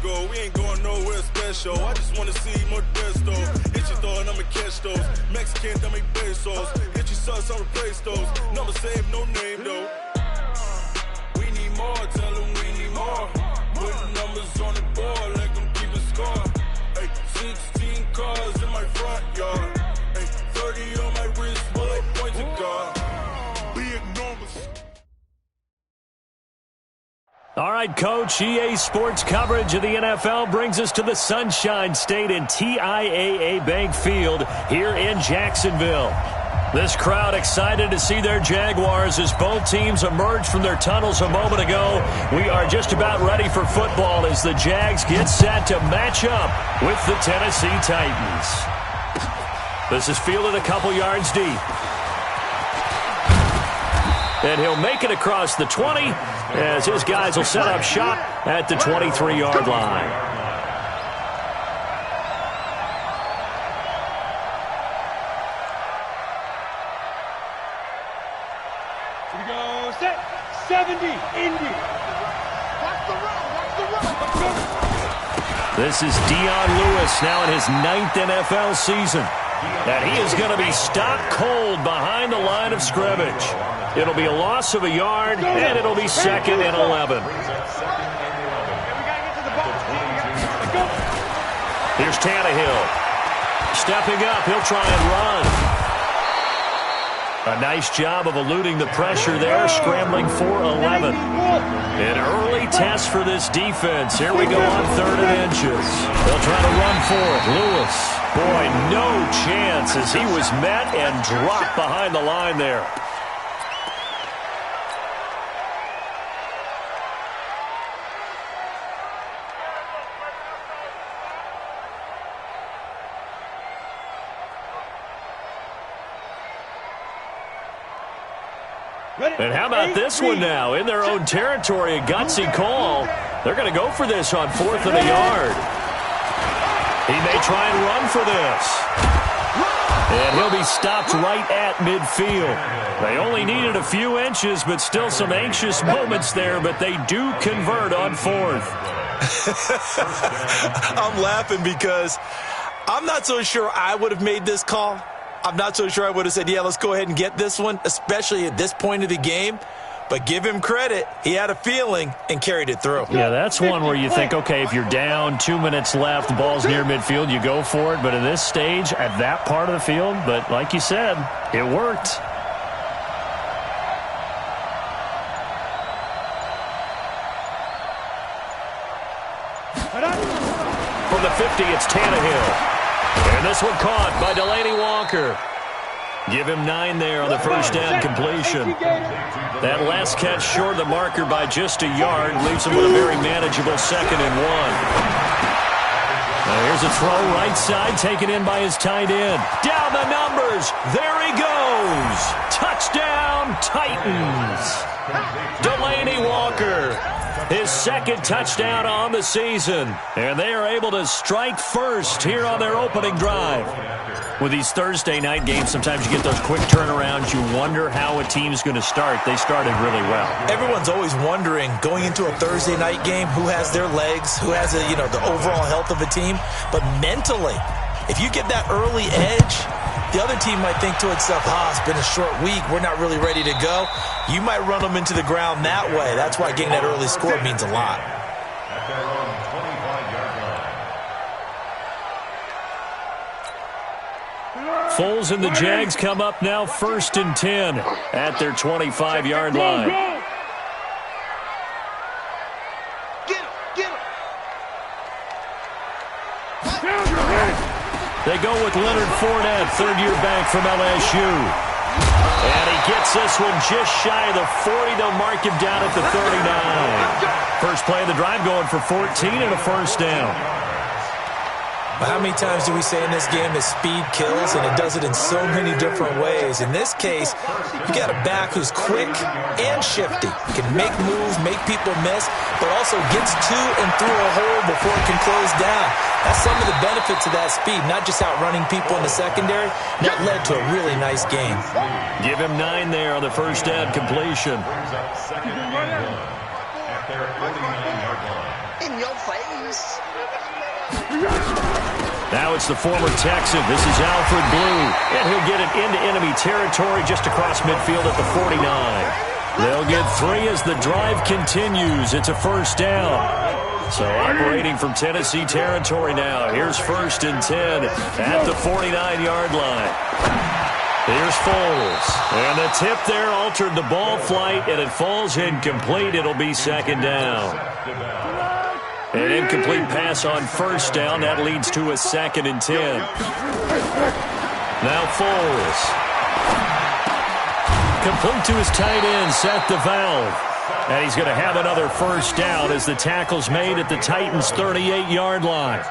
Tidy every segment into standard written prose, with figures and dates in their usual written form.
go. We ain't going nowhere special. I just wanna see Modesto. Hit your throw and I'ma catch those. Mexican, that make pesos. Hit your sauce, I'll replace those. Number save, no name though. We need more, tell them we need more. Putting numbers on the board, let them keep a score. Ay, 16 cars in my front yard. Ay, 30 on my wrist, bullet points of God. Be enormous. All right, Coach, EA Sports coverage of the NFL brings us to the Sunshine State in TIAA Bank Field here in Jacksonville. This crowd excited to see their Jaguars as both teams emerged from their tunnels a moment ago. We are just about ready for football as the Jags get set to match up with the Tennessee Titans. This is fielded a couple yards deep. And he'll make it across the 20 as his guys will set up shop at the 23-yard line. Here we go, set, 70, Indy. Watch the run. This is Dion Lewis now in his 9th NFL season. And he is going to be stopped cold behind the line of scrimmage. It'll be a loss of a yard, and it'll be 2nd and 11. Here's Tannehill. Stepping up, he'll try and run. A nice job of eluding the pressure there, scrambling for 11. An early test for this defense. Here we go on 3rd and inches. They'll try to run for it. Lewis, boy, no chance as he was met and dropped behind the line there. And how about this one now? In their own territory, a gutsy call. They're going to go for this on 4th and a yard. He may try and run for this. And he'll be stopped right at midfield. They only needed a few inches, but still some anxious moments there, but they do convert on 4th. I'm laughing because I'm not so sure I would have made this call. I'm not so sure I would have said, yeah, let's go ahead and get this one, especially at this point of the game. But give him credit. He had a feeling and carried it through. Yeah, that's one where you think, okay, if you're down, 2 minutes left, the ball's near midfield, you go for it. But at this stage, at that part of the field, but like you said, it worked. From the 50, it's Tannehill. And this one caught by Delaney Walker. Give him 9 there on the first down completion. That last catch short of the marker by just a yard leaves him with a very manageable 2nd and 1. Now here's a throw right side taken in by his tight end. Down the numbers. There he goes. Touchdown, Titans. Delaney Walker. His 2nd touchdown on the season. And they are able to strike first here on their opening drive. With these Thursday night games, sometimes you get those quick turnarounds. You wonder how a team's going to start. They started really well. Everyone's always wondering, going into a Thursday night game, who has their legs, who has the overall health of a team. But mentally, if you get that early edge, the other team might think to itself, it's been a short week. We're not really ready to go. You might run them into the ground that way. That's why getting that early score means a lot. Foles and the Jags come up now 1st and 10 at their 25-yard line. They go with Leonard Fournette, 3rd-year back from LSU. And he gets this one just shy of the 40. They'll mark him down at the 39. First play of the drive going for 14 and a first down. But how many times do we say in this game that speed kills, and it does it in so many different ways? In this case, you got a back who's quick and shifty. Can make moves, make people miss, but also gets to and through a hole before it can close down. That's some of the benefits of that speed, not just outrunning people in the secondary. That led to a really nice game. Give him 9 there on the first down completion. In your face. Now it's the former Texan. This is Alfred Blue. And he'll get it into enemy territory just across midfield at the 49. They'll get 3 as the drive continues. It's a first down. So operating from Tennessee territory now. Here's 1st and 10 at the 49-yard line. Here's Foles. And the tip there altered the ball flight, and it falls incomplete. It'll be 2nd down. An incomplete pass on 1st down. That leads to a 2nd and 10. Now Foles. Complete to his tight end, Seth DeValve. And he's going to have another first down as the tackle's made at the Titans' 38-yard line.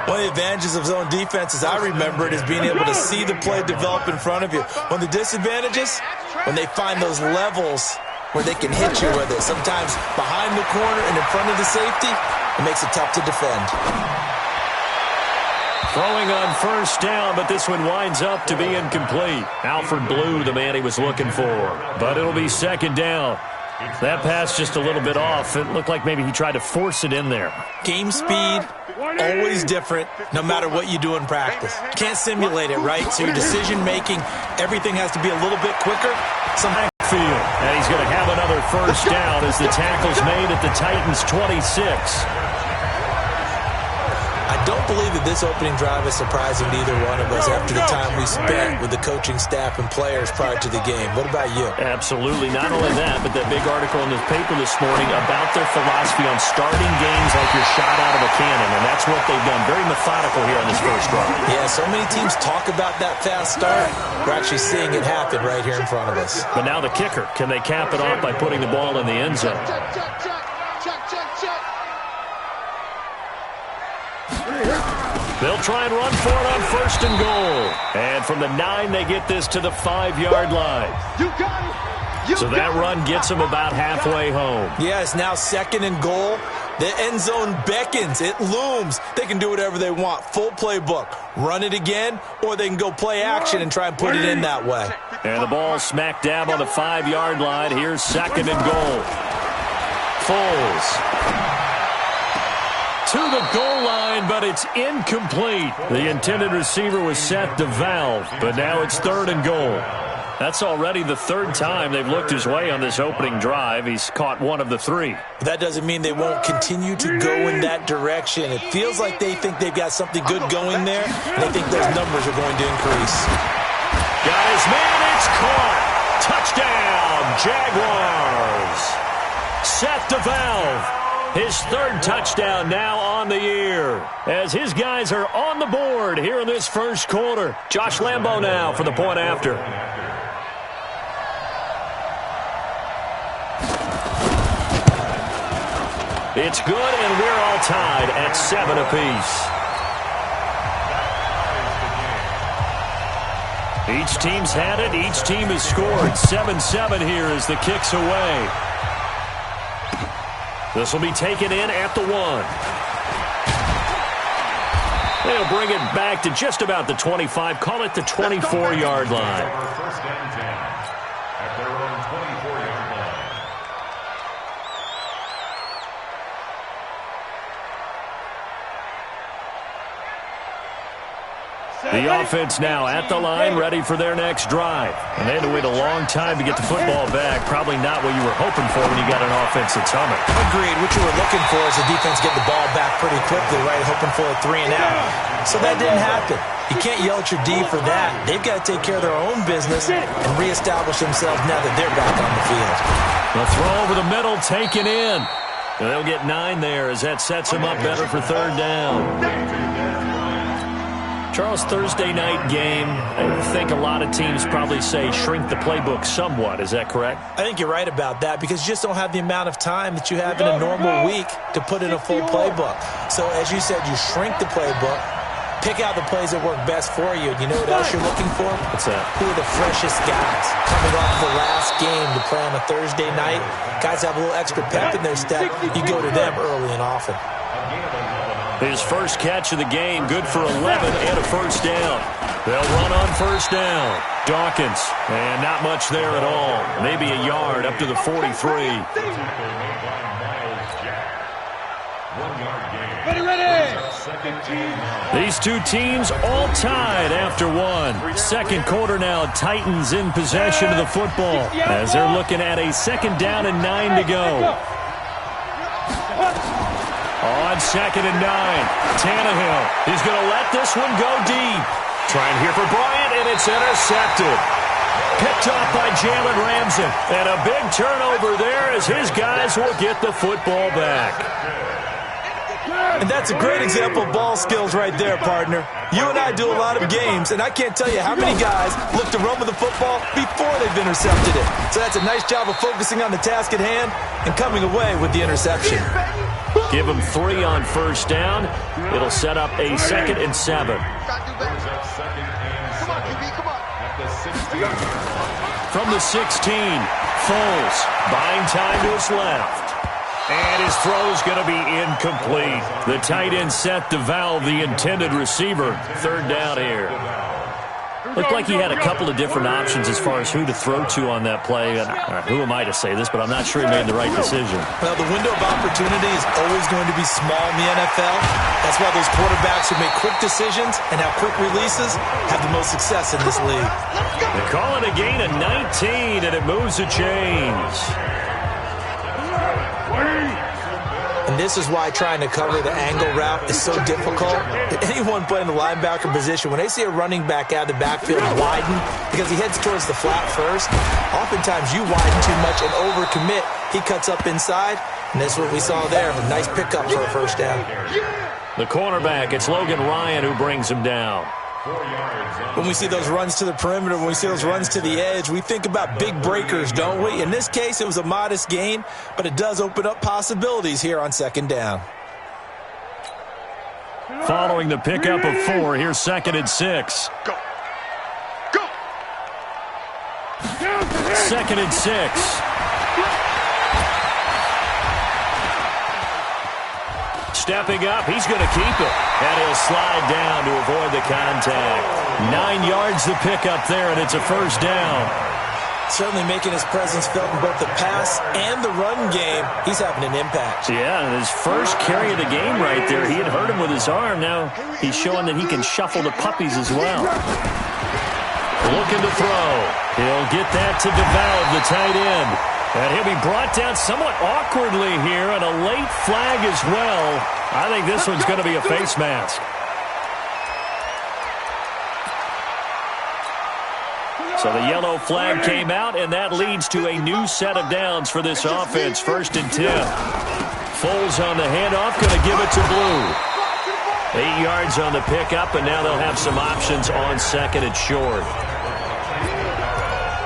One of the advantages of zone defense, as I remember it, is being able to see the play develop in front of you. One of the disadvantages, when they find those levels where they can hit you with it, sometimes behind the corner and in front of the safety, it makes it tough to defend. Throwing on first down, but this one winds up to be incomplete. Alfred Blue, the man he was looking for. But it'll be 2nd down. That pass just a little bit off. It looked like maybe he tried to force it in there. Game speed, always different, no matter what you do in practice. Can't simulate it, right? So your decision-making, everything has to be a little bit quicker. And he's going to have another first down as the tackle's made at the Titans' 26. I don't believe that this opening drive is surprising to either one of us after the time we spent with the coaching staff and players prior to the game. What about you? Absolutely. Not only that, but that big article in the paper this morning about their philosophy on starting games like you're shot out of a cannon, and that's what they've done. Very methodical here on this first drive. Yeah, so many teams talk about that fast start. We're actually seeing it happen right here in front of us. But now the kicker. Can they cap it off by putting the ball in the end zone? They'll try and run for it on 1st and goal. And from the 9, they get this to the 5-yard line. So that run gets them about halfway home. Yeah, it's now 2nd and goal. The end zone beckons. It looms. They can do whatever they want. Full playbook. Run it again, or they can go play action and try and put it in that way. And the ball smack dab on the 5-yard line. Here's 2nd and goal. Foles to the goal line, but it's incomplete. The intended receiver was Seth DeValve, but now it's 3rd and goal. That's already the 3rd time they've looked his way on this opening drive. He's caught 1 of the 3. That doesn't mean they won't continue to go in that direction. It feels like they think they've got something good going there, and they think those numbers are going to increase. Got his man, it's caught. Touchdown, Jaguars. Seth DeValve. His 3rd touchdown now on the year as his guys are on the board here in this first quarter. Josh Lambo now for the point after. It's good, and we're all tied at 7 apiece. Each team's had it. Each team has scored. 7-7 here as the kick's away. This will be taken in at the 1. They'll bring it back to just about the 25. Call it the 24-yard line. First and 10 at their own 24-yard line. The offense now at the line, ready for their next drive. And they had to wait a long time to get the football back. Probably not what you were hoping for when you got an offense that's humming. Agreed. What you were looking for is the defense get the ball back pretty quickly, right? Hoping for a 3 and out. So that didn't happen. You can't yell at your D for that. They've got to take care of their own business and reestablish themselves now that they're back on the field. The throw over the middle, taken in. And they'll get 9 there as that sets them up better for 3rd down. Charles, Thursday night game, I think a lot of teams probably say shrink the playbook somewhat. Is that correct? I think you're right about that because you just don't have the amount of time that you have in a normal week to put in a full playbook. So as you said, you shrink the playbook, pick out the plays that work best for you. You know what else you're looking for? What's that? Who are the freshest guys coming off the last game to play on a Thursday night? Guys have a little extra pep in their step. You go to them early and often. His first catch of the game, good for 11 and a first down. They'll run on first down. Dawkins, and not much there at all. Maybe a yard up to the 43. Ready. These two teams all tied after one. Second quarter now, Titans in possession of the football as they're looking at a second down and 9 to go. On second and 9, Tannehill. He's going to let this one go deep. Trying here for Bryant, and it's intercepted. Picked off by Jalen Ramsey. And a big turnover there as his guys will get the football back. And that's a great example of ball skills right there, partner. You and I do a lot of games, and I can't tell you how many guys look to run with the football before they've intercepted it. So that's a nice job of focusing on the task at hand and coming away with the interception. Give him 3 on first down. It'll set up a second and 7. From the 16, Foles buying time to his left. And his throw's going to be incomplete. The tight end set to valve the intended receiver. Third down here. Looked like he had a couple of different options as far as who to throw to on that play. Who am I to say this, but I'm not sure he made the right decision. Well, the window of opportunity is always going to be small in the NFL. That's why those quarterbacks who make quick decisions and have quick releases have the most success in this league. They call it a gain of 19, and it moves the chains. And this is why trying to cover the angle route is so difficult. Anyone playing the linebacker position, when they see a running back out of the backfield widen because he heads towards the flat first, oftentimes you widen too much and overcommit. He cuts up inside, and that's what we saw there. A nice pickup for a first down. The cornerback, it's Logan Ryan who brings him down. When we see those runs to the perimeter, when we see those runs to the edge, we think about big breakers, don't we? In this case, it was a modest gain, but it does open up possibilities here on second down. Following the pickup of 4, here's second and 6. Go. Second and 6. Stepping up, he's going to keep it. And he'll slide down to avoid the contact. 9 yards the pickup there, and it's a first down. Certainly making his presence felt in both the pass and the run game. He's having an impact. Yeah, and his first carry of the game right there, he had hurt him with his arm. Now he's showing that he can shuffle the puppies as well. Looking to throw. He'll get that to develop the tight end. And he'll be brought down somewhat awkwardly here, and a late flag as well. I think this one's going to be a face mask. So the yellow flag came out, and that leads to a new set of downs for this offense. First and 10. Foles on the handoff, going to give it to Blue. 8 yards on the pickup, and now they'll have some options on second and short.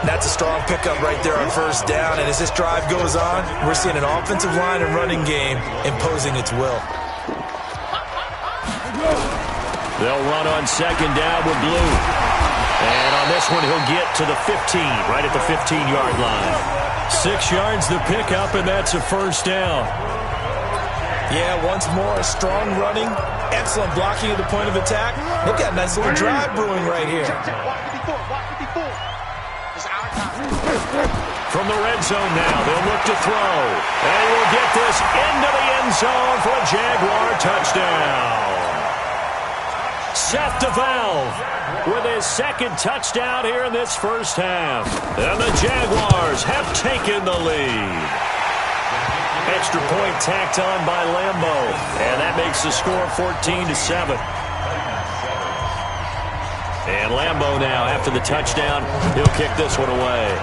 That's a strong pickup right there on first down. And as this drive goes on, we're seeing an offensive line and running game imposing its will. They'll run on second down with Blue. And on this one, he'll get to the 15, right at the 15-yard line. 6 yards the pickup, and that's a first down. Yeah, once more, a strong running, excellent blocking at the point of attack. They've got a nice little drive brewing right here. From the red zone now, they'll look to throw. And he will get this into the end zone for a Jaguar touchdown. Seth DeValve with his second touchdown here in this first half. And the Jaguars have taken the lead. Extra point tacked on by Lambo. And that makes the score 14-7. And Lambo now, after the touchdown, he'll kick this one away.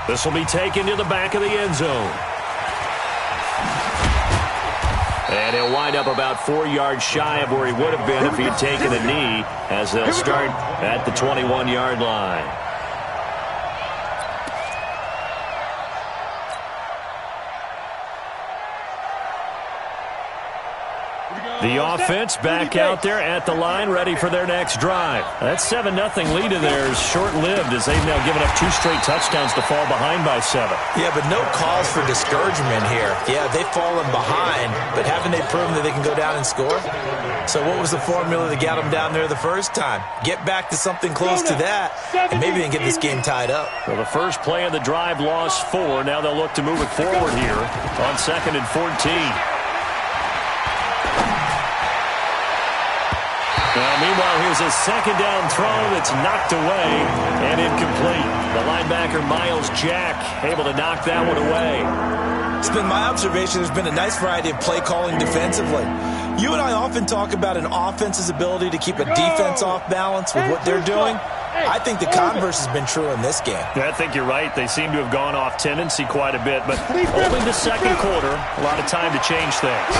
This will be taken to the back of the end zone. And he'll wind up about 4 yards shy of where he would have been if he had taken a knee, as they'll start at the 21-yard line. Here we go. The offense back out there at the line, ready for their next drive. That 7-0 lead of theirs short-lived as they've now given up 2 straight touchdowns to fall behind by 7. Yeah, but no cause for discouragement here. Yeah, they've fallen behind, but haven't they proven that they can go down and score? So what was the formula that got them down there the first time? Get back to something close to that, and maybe they can get this game tied up. Well, the first play of the drive lost 4. Now they'll look to move it forward here on 2nd and 14. Meanwhile, here's a second down throw that's knocked away and incomplete. The linebacker, Miles Jack, able to knock that one away. It's been my observation there's been a nice variety of play calling defensively. You and I often talk about an offense's ability to keep a defense off balance with what they're doing. I think the converse has been true in this game. Yeah, I think you're right. They seem to have gone off tendency quite a bit, but only the second quarter. A lot of time to change things.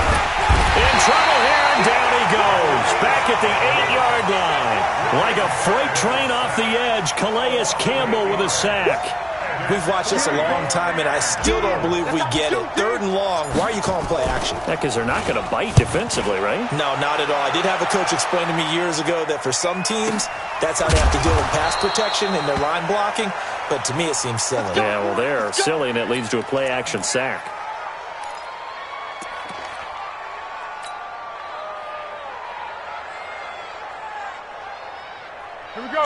In trouble here, and down he goes. Back at the 8-yard line. Like a freight train off the edge, Calais Campbell with a sack. We've watched this a long time, and I still don't believe we get it. 3rd and long. Why are you calling play action? Yeah, because they're not going to bite defensively, right? No, not at all. I did have a coach explain to me years ago that for some teams, that's how they have to deal with pass protection and their line blocking. But to me, it seems silly. Yeah, well, they're silly, and it leads to a play action sack.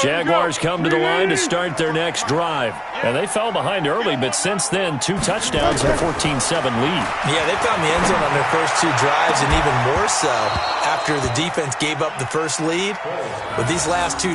Jaguars come to the line to start their next drive. And they fell behind early, but since then, 2 touchdowns and a 14-7 lead. Yeah, they found the end zone on their first 2 drives, and even more so after the defense gave up the first lead. But these last 2